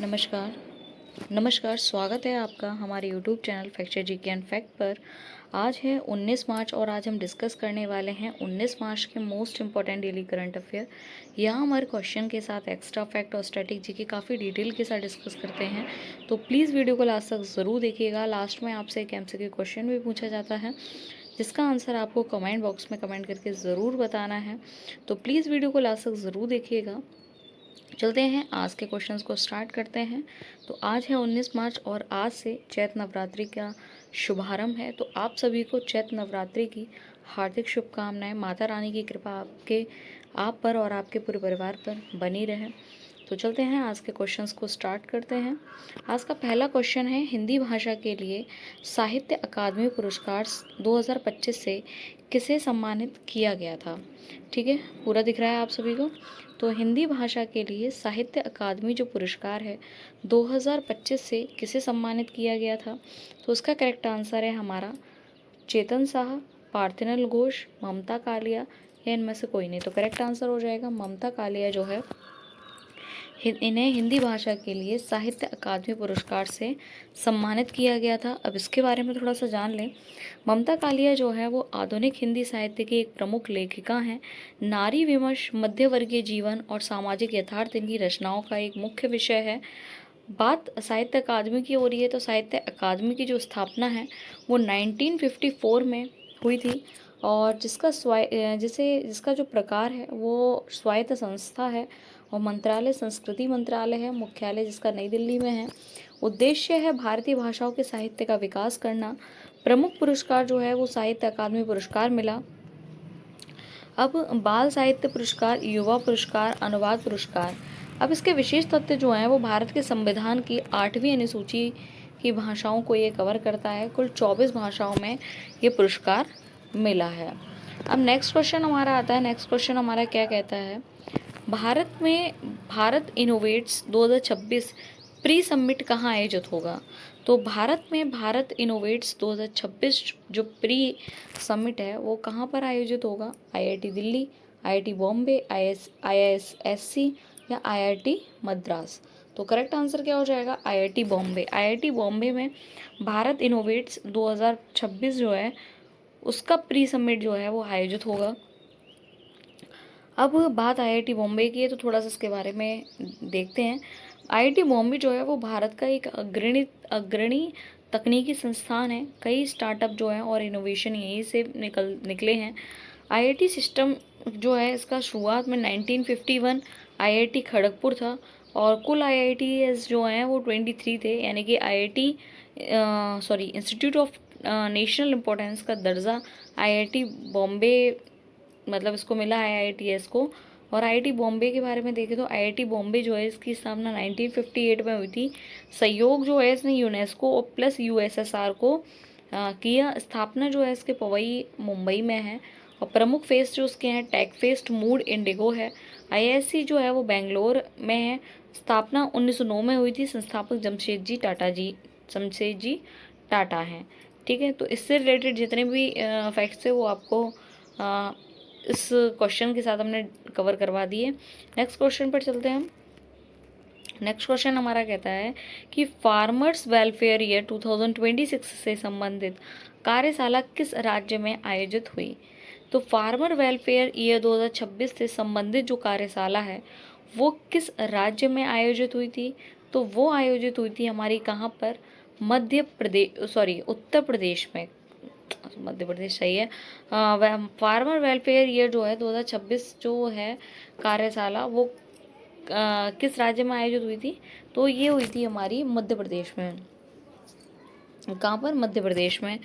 नमस्कार। नमस्कार, स्वागत है आपका हमारे YouTube channel fracture GK and fact पर। आज है 19 मार्च और आज हम डिस्कस करने वाले हैं 19 मार्च के most important daily current affair. यहाँ हमारे क्वेश्चन के साथ एक्स्ट्रा फैक्ट और स्टैटिक जीके काफ़ी डिटेल के साथ डिस्कस करते हैं, तो प्लीज़ वीडियो को लास्ट तक ज़रूर देखिएगा। लास्ट में आपसे एक एमसीक्यू क्वेश्चन भी पूछा जाता है जिसका आंसर आपको कमेंट बॉक्स में कमेंट करके ज़रूर बताना है, तो प्लीज़ वीडियो को लास्ट तक ज़रूर देखिएगा। चलते हैं आज के क्वेश्चंस को स्टार्ट करते हैं। तो आज है 19 मार्च और आज से चैत्र नवरात्रि का शुभारंभ है। तो आप सभी को चैत्र नवरात्रि की हार्दिक शुभकामनाएं। माता रानी की कृपा आप पर और आपके पूरे परिवार पर बनी रहे। तो चलते हैं आज के क्वेश्चंस को स्टार्ट करते हैं। आज का पहला क्वेश्चन है, हिंदी भाषा के लिए साहित्य अकादमी पुरस्कार 2025 से किसे सम्मानित किया गया था। ठीक है, पूरा दिख रहा है आप सभी को। तो हिंदी भाषा के लिए साहित्य अकादमी जो पुरस्कार है 2025 से किसे सम्मानित किया गया था, तो उसका करेक्ट आंसर है हमारा चेतन साहा, पार्थिनल घोष, ममता कालिया या इनमें से कोई नहीं। तो करेक्ट आंसर हो जाएगा ममता कालिया जो है, इन्हें हिंदी भाषा के लिए साहित्य अकादमी पुरस्कार से सम्मानित किया गया था। अब इसके बारे में थोड़ा सा जान लें। ममता कालिया जो है वो आधुनिक हिंदी साहित्य की एक प्रमुख लेखिका हैं। नारी विमर्श, मध्यवर्गीय जीवन और सामाजिक यथार्थ इनकी रचनाओं का एक मुख्य विषय है। बात साहित्य अकादमी की हो रही है, तो साहित्य अकादमी की जो स्थापना है वो 1954 में हुई थी और जिसका जो प्रकार है वो स्वायत्त संस्था है और मंत्रालय संस्कृति मंत्रालय है, मुख्यालय जिसका नई दिल्ली में है। उद्देश्य है भारतीय भाषाओं के साहित्य का विकास करना। प्रमुख पुरस्कार जो है वो साहित्य अकादमी पुरस्कार मिला। अब बाल साहित्य पुरस्कार, युवा पुरस्कार, अनुवाद पुरस्कार। अब इसके विशेष तथ्य जो हैं वो भारत के संविधान की 8वीं अनुसूची की भाषाओं को ये कवर करता है। कुल 24 भाषाओं में ये पुरस्कार मिला है। अब नेक्स्ट क्वेश्चन हमारा आता है। नेक्स्ट क्वेश्चन हमारा क्या कहता है, भारत इनोवेट्स 2026 प्री समिट कहाँ आयोजित होगा। तो भारत में भारत इनोवेट्स 2026 जो प्री समिट है वो कहाँ पर आयोजित होगा। IIT Delhi, IIT Bombay, IISc या आईआईटी मद्रास। तो करेक्ट आंसर क्या हो जाएगा, आईआईटी बॉम्बे। आईआईटी बॉम्बे में भारत इनोवेट्स 2026 जो है उसका प्री समिट जो है वो आयोजित होगा। अब बात आईआईटी बॉम्बे की है तो थोड़ा सा इसके बारे में देखते हैं। आईआईटी बॉम्बे जो है वो भारत का एक अग्रणी तकनीकी संस्थान है। कई स्टार्टअप जो है और इनोवेशन यहीं से निकले हैं। आईआईटी सिस्टम जो है इसका शुरुआत में 1951 आईआईटी खड़गपुर था और कुल आईआईटीएस जो हैं वो 23 थे, यानी कि इंस्टीट्यूट ऑफ नेशनल इम्पोर्टेंस का दर्जा आईआईटी बॉम्बे मतलब इसको मिला है आईआईटीएस को। और आईआईटी बॉम्बे के बारे में देखें तो आईआईटी बॉम्बे जो है इसकी स्थापना 1958 में हुई थी। सहयोग जो है इसने यूनेस्को और प्लस यूएसएसआर को किया। स्थापना जो है इसके पवई मुंबई में है और प्रमुख फेस जो उसके हैं टेक फेस्ट, मूड, इंडिगो है। आईआईएससी जो है वो बेंगलोर में है। स्थापना 1909 में हुई थी। संस्थापक जमशेदजी टाटा हैं। ठीक है, तो इससे रिलेटेड जितने भी फैक्ट्स है वो आपको इस क्वेश्चन के साथ हमने कवर करवा दिए। नेक्स्ट क्वेश्चन पर चलते हैं हम। नेक्स्ट क्वेश्चन हमारा कहता है कि फार्मर्स वेलफेयर ईयर 2026 से संबंधित कार्यशाला किस राज्य में आयोजित हुई। तो फार्मर वेलफेयर ईयर 2026 से संबंधित जो कार्यशाला है वो किस राज्य में आयोजित हुई थी। तो वो आयोजित हुई थी हमारी कहाँ पर, उत्तर प्रदेश में। मध्य प्रदेश सही है। फार्मर वेलफेयर ईयर जो है 2026 जो है कार्यशाला वो किस राज्य में आयोजित हुई थी। तो ये हुई थी हमारी मध्य प्रदेश में। कहाँ पर, मध्य प्रदेश में।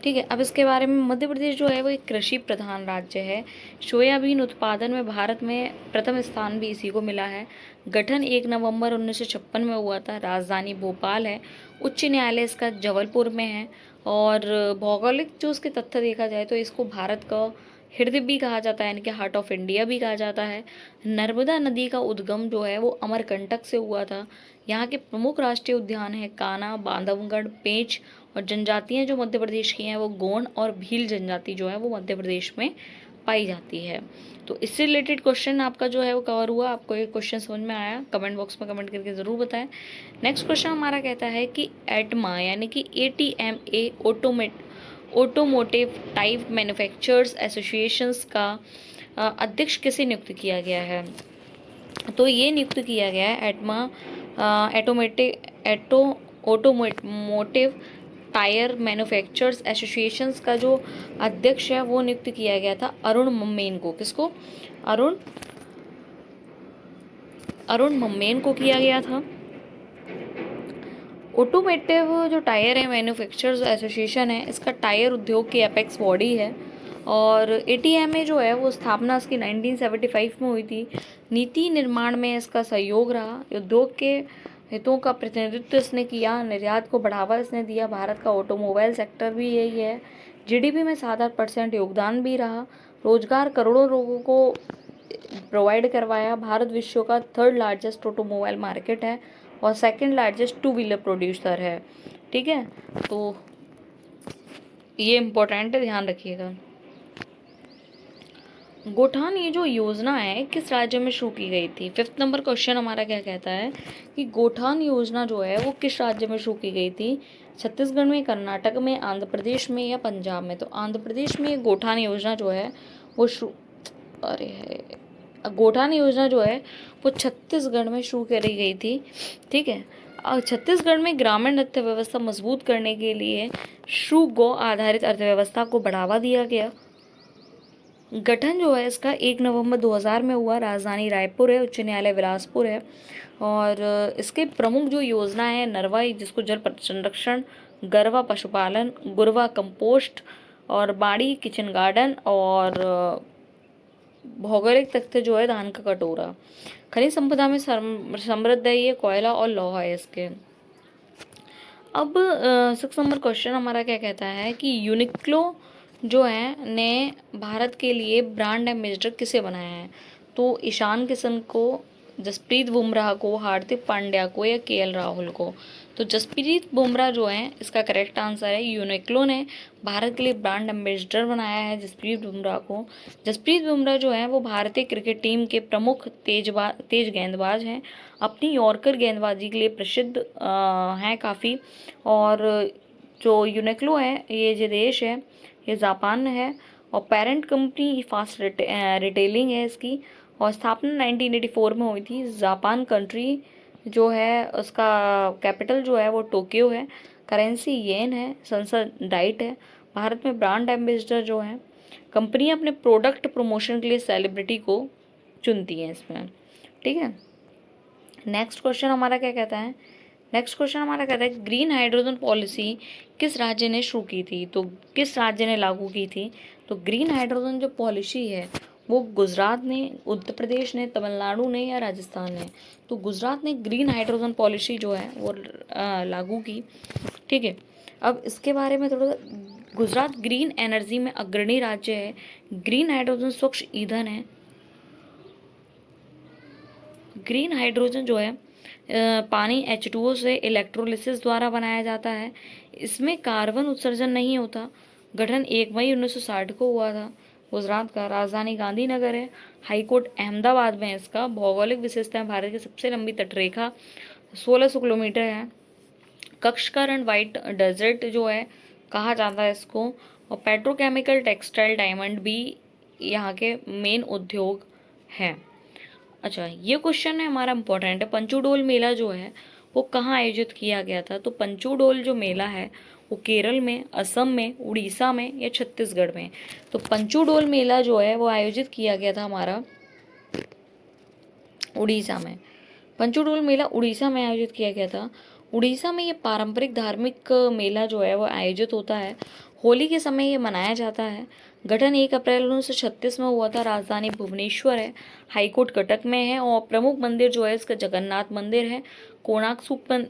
ठीक है, अब इसके बारे में, मध्य प्रदेश जो है वो एक कृषि प्रधान राज्य है। सोयाबीन उत्पादन में भारत में प्रथम स्थान भी इसी को मिला है। गठन 1 नवंबर 1956 में हुआ था। राजधानी भोपाल है। उच्च न्यायालय इसका जबलपुर में है। और भौगोलिक जो उसके तथ्य देखा जाए तो इसको भारत का हृदय भी कहा जाता है, यानी कि हार्ट ऑफ इंडिया भी कहा जाता है। नर्मदा नदी का उद्गम जो है वो अमरकंटक से हुआ था। यहाँ के प्रमुख राष्ट्रीय उद्यान है कान्हा, बांधवगढ़, पेंच। और जनजातियाँ जो मध्य प्रदेश की हैं वो गोंड और भील जनजाति जो है वो मध्य प्रदेश में पाई जाती है। तो इससे रिलेटेड क्वेश्चन आपका जो है वो कवर हुआ। आपको ये क्वेश्चन समझ में आया? कमेंट बॉक्स में कमेंट करके ज़रूर बताएं। नेक्स्ट क्वेश्चन हमारा कहता है कि एटमा यानी कि ATMA automotive type manufacturers associations का अध्यक्ष किसे नियुक्त किया गया है? तो ये नियुक्त किया गया है एटमा ऑटोमोटिव टायर मैन्युफैक्चरर्स एसोसिएशंस का जो अध्यक्ष है वो नियुक्त किया गया था अरुण मम्मेन को। किसको? अरुण मम्मेन को किया गया था। ऑटोमोटिव जो टायर है मैन्युफैक्चरर्स एसोसिएशन है, इसका टायर उद्योग की एपेक्स बॉडी है और ATMA जो है वो स्थापना इसकी 1975 में हुई थी। नीति निर्माण में इसका सहयोग रहा, उद्योग के हितों का प्रतिनिधित्व इसने किया, निर्यात को बढ़ावा इसने दिया। भारत का ऑटोमोबाइल सेक्टर भी यही है। GDP में 7-8% योगदान भी रहा, रोजगार करोड़ों लोगों को प्रोवाइड करवाया। भारत विश्व का 3rd लार्जेस्ट ऑटोमोबाइल मार्केट है और 2nd लार्जेस्ट 2 व्हीलर प्रोड्यूसर है। ठीक है, तो ये इम्पोर्टेंट है, ध्यान रखिएगा। गोठान ये जो योजना है किस राज्य में शुरू की गई थी? 5th नंबर क्वेश्चन हमारा क्या कहता है कि गोठान योजना जो है वो किस राज्य में शुरू की गई थी? छत्तीसगढ़ में, कर्नाटक में, आंध्र प्रदेश में या पंजाब में? तो आंध्र प्रदेश में ये गोठान योजना जो है वो गोठान योजना जो है वो छत्तीसगढ़ में शुरू करी गई थी। ठीक है, और छत्तीसगढ़ में ग्रामीण अर्थव्यवस्था मजबूत करने के लिए शु गो आधारित अर्थव्यवस्था को बढ़ावा दिया गया। गठन जो है इसका 1 नवंबर 2000 में हुआ। राजधानी रायपुर है, उच्च न्यायालय बिलासपुर है और इसके प्रमुख जो योजना है नरवा, जिसको जल संरक्षण, गरवा पशुपालन, गुरवा कंपोस्ट और बाड़ी किचन गार्डन और भौगोलिक तथ्य जो है धान का कटोरा। खनिज संपदा में समृद्ध है ये, कोयला और लौह है इसके। अब 6 नंबर क्वेश्चन हमारा क्या कहता है कि यूनिक्लो जो है ने भारत के लिए ब्रांड एम्बेसडर किसे बनाया है? तो ईशान किशन को, जसप्रीत बुमराह को, हार्दिक पांड्या को या KL राहुल को? तो जसप्रीत बुमराह जो है इसका करेक्ट आंसर है। यूनिक्लो ने भारत के लिए ब्रांड एम्बेसडर बनाया है जसप्रीत बुमराह को। जसप्रीत बुमराह जो है वो भारतीय क्रिकेट टीम के प्रमुख तेज गेंदबाज हैं। अपनी यॉर्कर गेंदबाजी के लिए प्रसिद्ध हैं काफ़ी। और जो यूनिक्लो है ये जो देश है ये जापान है और पेरेंट कंपनी फास्ट रिटेलिंग है इसकी और स्थापना 1984 में हुई थी। जापान कंट्री जो है उसका कैपिटल जो है वो टोक्यो है। करेंसी येन है, संसद डाइट है। भारत में ब्रांड एम्बेसडर जो है कंपनी अपने प्रोडक्ट प्रमोशन के लिए सेलिब्रिटी को चुनती है इसमें। ठीक है, नेक्स्ट क्वेश्चन हमारा क्या कहता है? नेक्स्ट क्वेश्चन हमारा कहता है ग्रीन हाइड्रोजन पॉलिसी किस राज्य ने शुरू की थी? तो किस राज्य ने लागू की थी? तो ग्रीन हाइड्रोजन जो पॉलिसी है वो गुजरात ने, उत्तर प्रदेश ने, तमिलनाडु ने या राजस्थान ने? तो गुजरात ने ग्रीन हाइड्रोजन पॉलिसी जो है वो लागू की। ठीक है, अब इसके बारे में थोड़ा, गुजरात ग्रीन एनर्जी में अग्रणी राज्य है। ग्रीन हाइड्रोजन स्वच्छ ईंधन है। ग्रीन हाइड्रोजन जो है पानी H2O से इलेक्ट्रोलिसिस द्वारा बनाया जाता है। इसमें कार्बन उत्सर्जन नहीं होता। गठन 1 मई 1960 को हुआ था। गुजरात का राजधानी गांधीनगर है। हाईकोर्ट अहमदाबाद में है इसका। भौगोलिक विशेषताएं, भारत की सबसे लंबी तटरेखा 1600 किलोमीटर है। कक्षकरण वाइट डेजर्ट जो है कहा जाता है इसको। और पेट्रोकेमिकल, टेक्सटाइल, डायमंड भी यहाँ के मेन उद्योग हैं। अच्छा, ये क्वेश्चन है हमारा इम्पोर्टेंट है। पंचूडोल मेला जो है वो कहाँ आयोजित किया गया था? तो पंचूडोल जो मेला है वो केरल में, असम में, उड़ीसा में या छत्तीसगढ़ में? तो पंचूडोल मेला जो है वो आयोजित किया गया था हमारा उड़ीसा में। पंचूडोल मेला उड़ीसा में आयोजित किया गया था। उड़ीसा में ये पारंपरिक धार्मिक मेला जो है वो आयोजित होता है। होली के समय ये मनाया जाता है। गठन 1 अप्रैल 1936 में हुआ था। राजधानी भुवनेश्वर है। हाईकोर्ट कटक में है और प्रमुख मंदिर जो है इसका जगन्नाथ मंदिर है। कोणार्क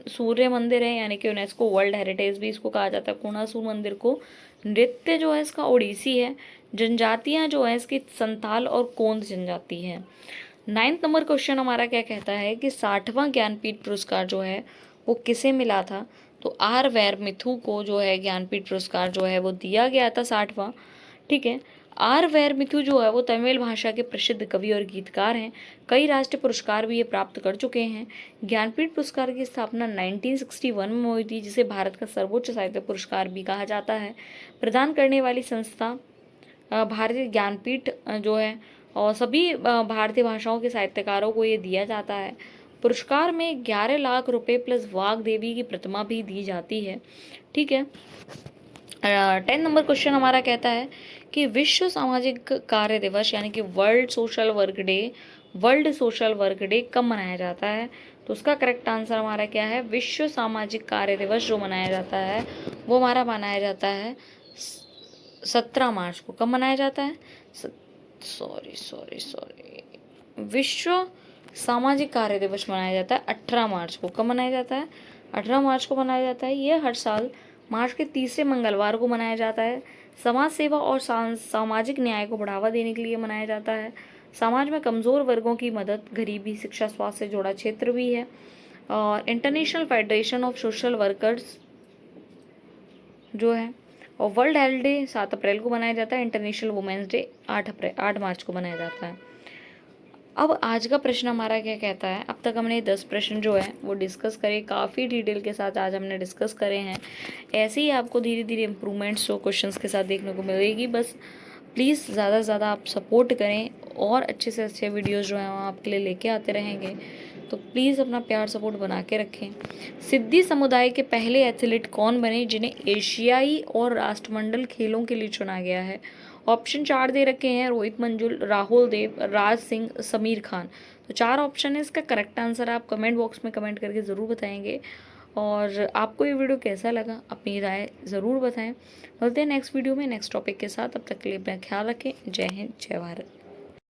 सूर्य मंदिर है, यानी कि यूनेस्को वर्ल्ड हेरिटेज भी इसको कहा जाता है, कोणार्क मंदिर को। नृत्य जो है इसका ओडिसी है। जनजातियाँ जो है इसकी संथाल और कोंद जनजाति है। 9th नंबर क्वेश्चन हमारा क्या कहता है कि 60वां ज्ञानपीठ पुरस्कार जो है वो किसे मिला था? तो R वैर मिथु को जो है ज्ञानपीठ पुरस्कार जो है वो दिया गया था 60वां। ठीक है, आर वैरमुथु जो है वो तमिल भाषा के प्रसिद्ध कवि और गीतकार हैं। कई राष्ट्रीय पुरस्कार भी ये प्राप्त कर चुके हैं। ज्ञानपीठ पुरस्कार की स्थापना 1961 में हुई थी, जिसे भारत का सर्वोच्च साहित्य पुरस्कार भी कहा जाता है। प्रदान करने वाली संस्था भारतीय ज्ञानपीठ जो है, और सभी भारतीय भाषाओं के साहित्यकारों को ये दिया जाता है। पुरस्कार में 11 लाख रुपए प्लस वाघ देवी की प्रतिमा भी दी जाती है। ठीक है। 10 नंबर क्वेश्चन हमारा कहता है कि विश्व सामाजिक कार्य दिवस यानी कि वर्ल्ड सोशल वर्क डे कब मनाया जाता है? तो उसका करेक्ट आंसर हमारा क्या है? विश्व सामाजिक कार्य दिवस जो मनाया जाता है वो हमारा मनाया जाता है 17 मार्च को। कब मनाया जाता है? सॉरी विश्व सामाजिक कार्य दिवस मनाया जाता है 18 मार्च को। कब मनाया जाता है? 18 मार्च को मनाया जाता है। ये हर साल मार्च के तीसरे मंगलवार को मनाया जाता है। समाज सेवा और सामाजिक न्याय को बढ़ावा देने के लिए मनाया जाता है। समाज में कमज़ोर वर्गों की मदद, गरीबी, शिक्षा, स्वास्थ्य से जुड़ा क्षेत्र भी है। और international federation of social workers जो है, और वर्ल्ड हेल्थ डे 7 अप्रैल को मनाया जाता है। इंटरनेशनल वुमेंस डे 8 मार्च को मनाया जाता है। अब आज का प्रश्न हमारा क्या कहता है? अब तक हमने 10 प्रश्न जो है वो डिस्कस करे, काफ़ी डिटेल के साथ आज हमने डिस्कस करे हैं। ऐसे ही आपको धीरे धीरे इम्प्रूवमेंट्स जो क्वेश्चंस के साथ देखने को मिलेगी। बस प्लीज़ ज़्यादा से ज़्यादा आप सपोर्ट करें, और अच्छे से अच्छे वीडियोज़ जो हैं वो आपके लिए लेके आते रहेंगे। तो प्लीज़ अपना प्यार सपोर्ट बना के रखें। सिद्धि समुदाय के पहले एथलीट कौन बने जिन्हें एशियाई और राष्ट्रमंडल खेलों के लिए चुना गया है? ऑप्शन 4 दे रखे हैं: रोहित मंजुल, राहुल देव, राज सिंह, समीर खान। तो 4 ऑप्शन है। इसका करेक्ट आंसर आप कमेंट बॉक्स में कमेंट करके ज़रूर बताएंगे। और आपको ये वीडियो कैसा लगा अपनी राय ज़रूर बताएं। मिलते हैं नेक्स्ट वीडियो में नेक्स्ट टॉपिक के साथ। अब तक के लिए अपना ख्याल रखें। जय हिंद, जय भारत।